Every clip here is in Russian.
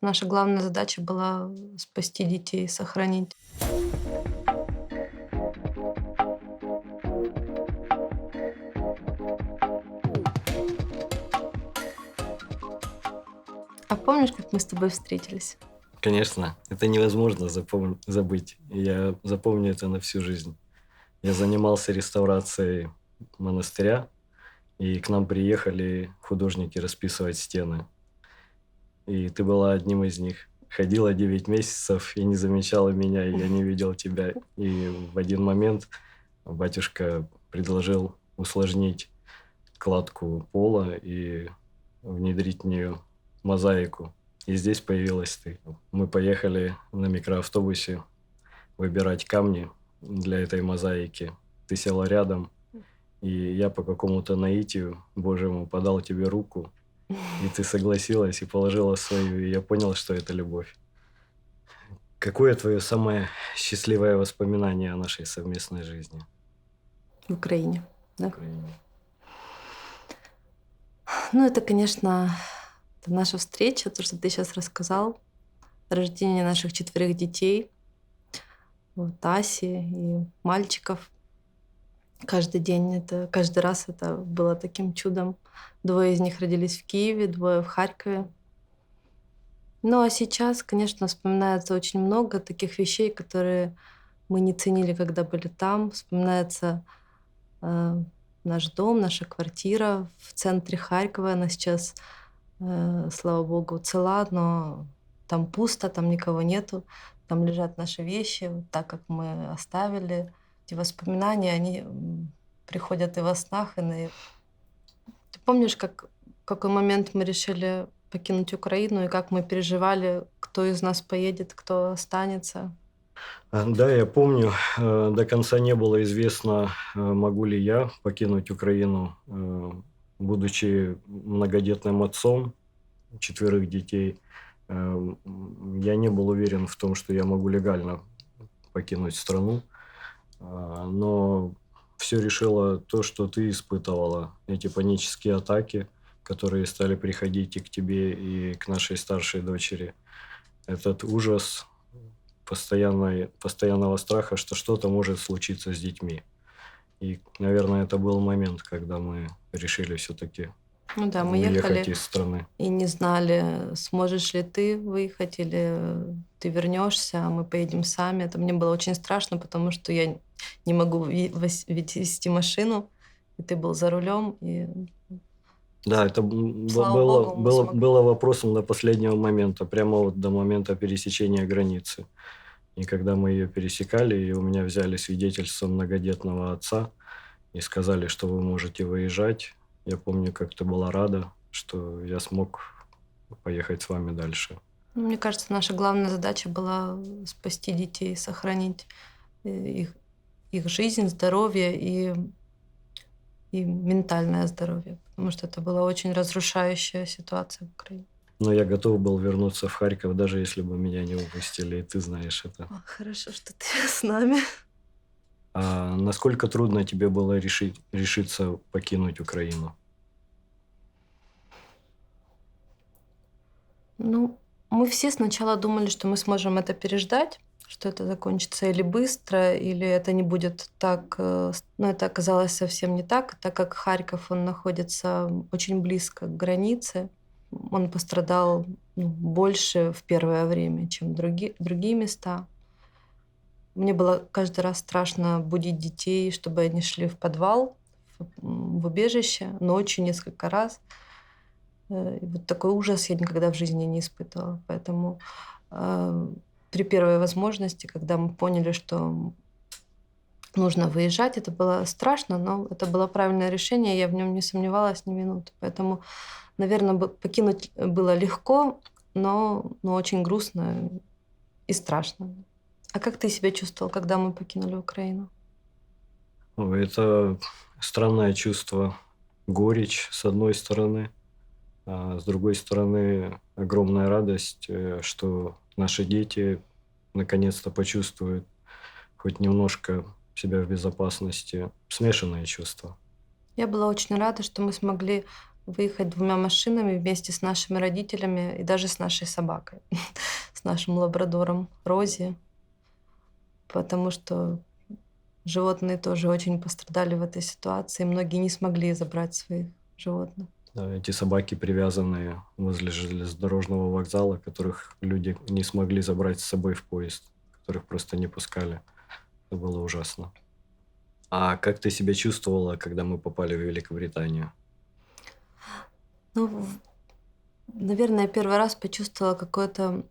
кажется, наша главная задача была спасти детей, сохранить. А помнишь, как мы с тобой встретились? Конечно, это невозможно забыть. Я запомню это на всю жизнь. Я занимался реставрацией монастыря, и к нам приехали художники расписывать стены. И ты была одним из них. Ходила 9 месяцев и не замечала меня, и я не видел тебя. И в один момент батюшка предложил усложнить кладку пола и внедрить в нее мозаику. И здесь появилась ты. Мы поехали на микроавтобусе выбирать камни для этой мозаики. Ты села рядом, и я по какому-то наитию Божьему подал тебе руку, и ты согласилась и положила свою, и я понял, что это любовь. Какое твое самое счастливое воспоминание о нашей совместной жизни В Украине, в да? Украине? Ну, это, конечно, это наша встреча, то, что ты сейчас рассказал. Рождение наших 4 детей, вот Аси и мальчиков. Каждый день каждый раз это было таким чудом. 2 из них родились в Киеве, 2 в Харькове. Ну, а сейчас, конечно, вспоминается очень много таких вещей, которые мы не ценили, когда были там. Вспоминается, э, наш дом, наша квартира в центре Харькова. Она сейчас, слава богу, цела, но там пусто, там никого нету. Там лежат наши вещи, вот так, как мы оставили. Эти воспоминания, они, приходят и во снах, и на Ты помнишь, в какой момент мы решили покинуть Украину и как мы переживали, кто из нас поедет, кто останется? Да, я помню, до конца не было известно, могу ли я покинуть Украину, будучи многодетным отцом 4 детей. Я не был уверен в том, что я могу легально покинуть страну, но все решило то, что ты испытывала, эти панические атаки, которые стали приходить и к тебе, и к нашей старшей дочери. Этот ужас постоянного страха, что что-то может случиться с детьми. И, наверное, это был момент, когда мы решили все-таки Ну да, мы уехать ехали из страны. и не знали, сможешь ли ты выехать или ты вернешься, а мы поедем сами. Это мне было очень страшно, потому что я не могу вести машину, и ты был за рулем, и Да, это слава богу, мы смогли. было вопросом до последнего момента, прямо вот до момента пересечения границы. И когда мы ее пересекали, и у меня взяли свидетельство многодетного отца и сказали, что вы можете выезжать, я помню, как ты была рада, что я смог поехать с вами дальше. Ну, мне кажется, наша главная задача была спасти детей, сохранить их, их жизнь, здоровье и ментальное здоровье, потому что это была очень разрушающая ситуация в Украине. Но я готов был вернуться в Харьков, даже если бы меня не выпустили, и ты знаешь это. О, хорошо, что ты с нами. А насколько трудно тебе было решиться покинуть Украину? Ну, мы все сначала думали, что мы сможем это переждать, что это закончится или быстро, или это не будет так. Но это оказалось совсем не так, так как Харьков, он находится очень близко к границе. Он пострадал больше в первое время, чем другие места. Мне было каждый раз страшно будить детей, чтобы они шли в подвал, в убежище ночью несколько раз. И вот такой ужас я никогда в жизни не испытывала. Поэтому а, при первой возможности, когда мы поняли, что нужно выезжать, это было страшно, но это было правильное решение, я в нем не сомневалась ни минуты. Поэтому, наверное, покинуть было легко, но очень грустно и страшно. А как ты себя чувствовал, когда мы покинули Украину? Ой, это странное чувство. Горечь, с одной стороны, а с другой стороны, огромная радость, что наши дети наконец-то почувствуют хоть немножко себя в безопасности. Смешанные чувства. Я была очень рада, что мы смогли выехать 2 машинами вместе с нашими родителями и даже с нашей собакой, с нашим лабрадором Рози, потому что животные тоже очень пострадали в этой ситуации. Многие не смогли забрать своих животных. Да, эти собаки, привязанные возле железнодорожного вокзала, которых люди не смогли забрать с собой в поезд, которых просто не пускали. Это было ужасно. А как ты себя чувствовала, когда мы попали в Великобританию? Ну, наверное, я первый раз почувствовала какое-то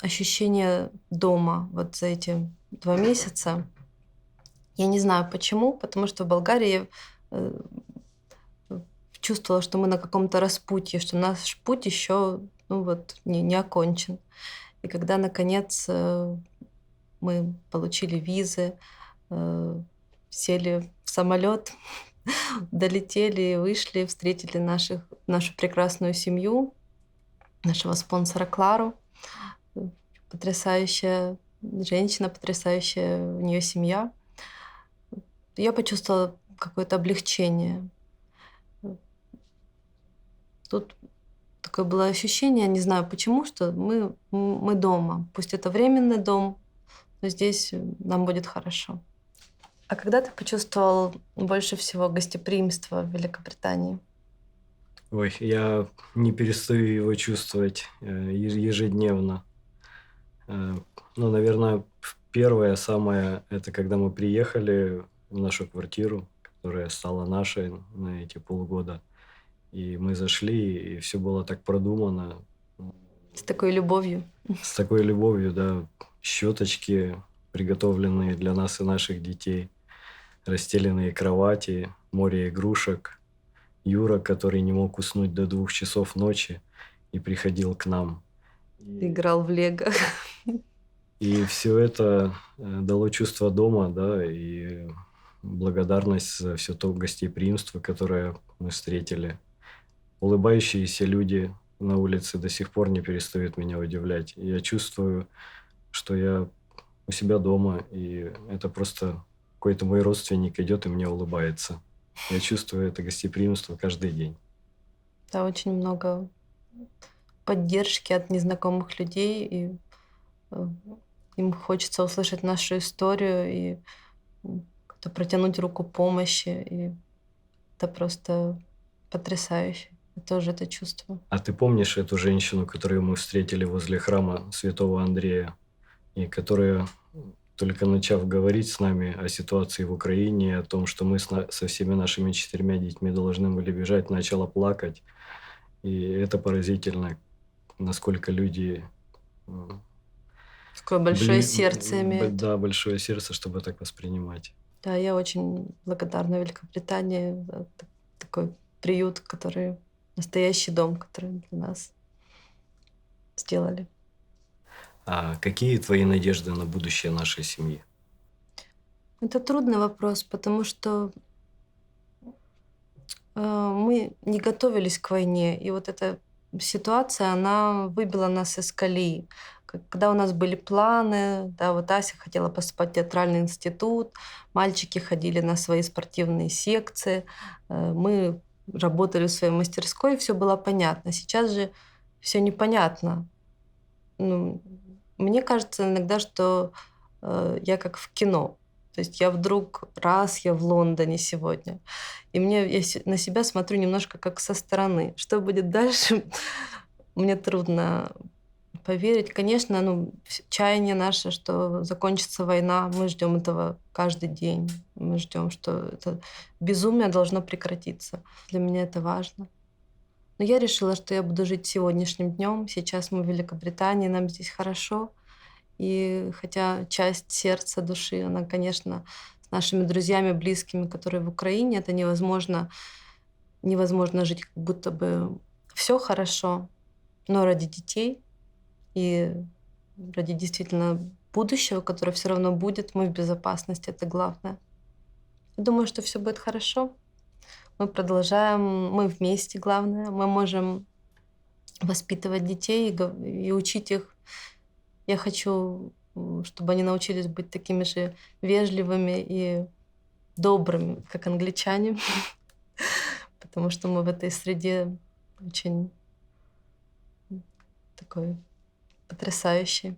ощущение дома вот за эти 2 месяца. Я не знаю почему, потому что в Болгарии я э, чувствовала, что мы на каком-то распутье, что наш путь еще ну вот, не окончен. И когда, наконец, мы получили визы, э, сели в самолет, долетели, вышли, встретили нашу прекрасную семью, нашего спонсора Клару. Э, Потрясающая женщина, потрясающая у нее семья. Я почувствовала какое-то облегчение. Тут такое было ощущение, не знаю почему, что мы дома. Пусть это временный дом, но здесь нам будет хорошо. А когда ты почувствовал больше всего гостеприимства в Великобритании? Ой, я не перестаю его чувствовать ежедневно. Э, Ну, наверное, первое самое, это когда мы приехали в нашу квартиру, которая стала нашей на эти полгода. И мы зашли, и все было так продумано, С такой любовью? с такой любовью, да. Щеточки, приготовленные для нас и наших детей, расстеленные кровати, море игрушек. Юра, который не мог уснуть до 2 часов ночи и приходил к нам. Играл в лего. И все это дало чувство дома, да, и благодарность за все то гостеприимство, которое мы встретили. Улыбающиеся люди на улице до сих пор не перестают меня удивлять. И я чувствую, что я у себя дома, и это просто какой-то мой родственник идет и мне улыбается. Я чувствую это гостеприимство каждый день. Да, очень много поддержки от незнакомых людей, и э, им хочется услышать нашу историю и как-то протянуть руку помощи. И это просто потрясающе. Я тоже это чувствую. А ты помнишь эту женщину, которую мы встретили возле храма Святого Андрея, и которая, только начав говорить с нами о ситуации в Украине, о том, что мы со всеми нашими 4 детьми должны были бежать, начала плакать. И это поразительно, насколько люди Такое большое сердце имеют. да, большое сердце, чтобы так воспринимать. Да, я очень благодарна Великобритании за такой приют, который настоящий дом, который для нас сделали. А какие твои надежды на будущее нашей семьи? Это трудный вопрос, потому что мы не готовились к войне, и вот эта ситуация, она выбила нас из колеи. Когда у нас были планы, да, вот Ася хотела поступать в театральный институт, мальчики ходили на свои спортивные секции, мы работали в своей мастерской, все было понятно. Сейчас же все непонятно. Ну, мне кажется иногда, что я как в кино. То есть я вдруг раз, я в Лондоне сегодня. И на себя смотрю немножко как со стороны. Что будет дальше, мне трудно поверить. Конечно, ну, чаяние наше, что закончится война, мы ждем этого каждый день. Мы ждем, что это безумие должно прекратиться. Для меня это важно. Но я решила, что я буду жить сегодняшним днем. Сейчас мы в Великобритании, нам здесь хорошо. И хотя часть сердца, души, она, конечно, с нашими друзьями, близкими, которые в Украине, это невозможно жить, как будто бы все хорошо, но ради детей и ради действительно будущего, которое все равно будет, мы в безопасности, это главное. Я думаю, что все будет хорошо. Мы продолжаем, мы вместе, главное. Мы можем воспитывать детей и учить их. Я хочу, чтобы они научились быть такими же вежливыми и добрыми, как англичане. потому что мы в этой среде очень такой потрясающей.